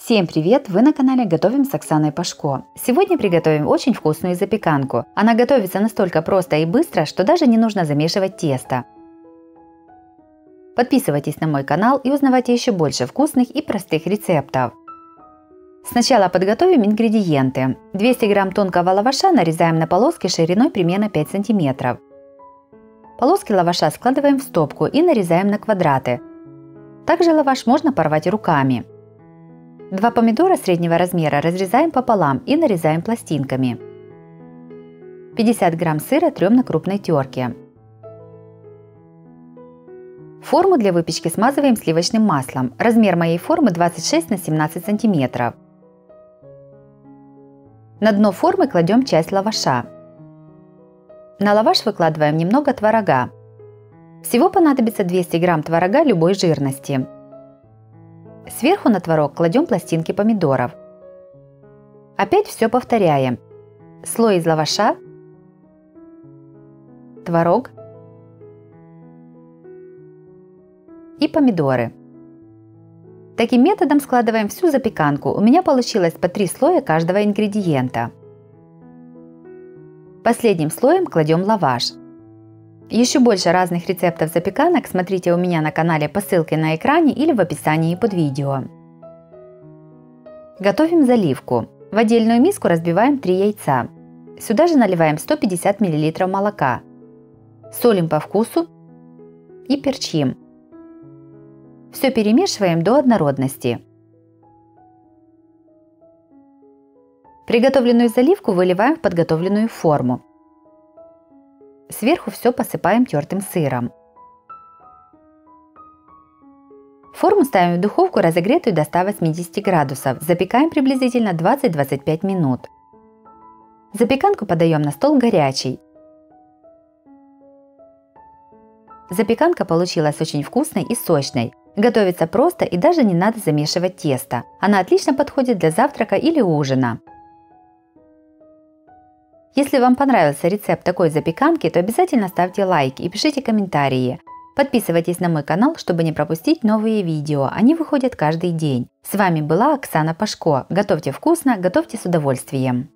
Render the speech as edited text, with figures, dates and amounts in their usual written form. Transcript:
Всем привет! Вы на канале Готовим с Оксаной Пашко. Сегодня приготовим очень вкусную запеканку. Она готовится настолько просто и быстро, что даже не нужно замешивать тесто. Подписывайтесь на мой канал и узнавайте еще больше вкусных и простых рецептов. Сначала подготовим ингредиенты. 200 грамм тонкого лаваша нарезаем на полоски шириной примерно 5 см. Полоски лаваша складываем в стопку и нарезаем на квадраты. Также лаваш можно порвать руками. 2 помидора среднего размера разрезаем пополам и нарезаем пластинками. 50 грамм сыра трем на крупной терке. Форму для выпечки смазываем сливочным маслом. Размер моей формы 26 на 17 см. На дно формы кладем часть лаваша. На лаваш выкладываем немного творога. Всего понадобится 200 грамм творога любой жирности. Сверху на творог кладем пластинки помидоров. Опять все повторяем. Слой из лаваша, творог и помидоры. Таким методом складываем всю запеканку. У меня получилось по 3 слоя каждого ингредиента. Последним слоем кладем лаваш. Еще больше разных рецептов запеканок смотрите у меня на канале по ссылке на экране или в описании под видео. Готовим заливку. В отдельную миску разбиваем 3 яйца. Сюда же наливаем 150 мл молока. Солим по вкусу и перчим. Все перемешиваем до однородности. Приготовленную заливку выливаем в подготовленную форму. Сверху все посыпаем тертым сыром. Форму ставим в духовку, разогретую до 180 градусов. Запекаем приблизительно 20-25 минут. Запеканку подаем на стол горячей. Запеканка получилась очень вкусной и сочной. Готовится просто и даже не надо замешивать тесто. Она отлично подходит для завтрака или ужина. Если вам понравился рецепт такой запеканки, то обязательно ставьте лайки и пишите комментарии. Подписывайтесь на мой канал, чтобы не пропустить новые видео, они выходят каждый день. С вами была Оксана Пашко. Готовьте вкусно, готовьте с удовольствием.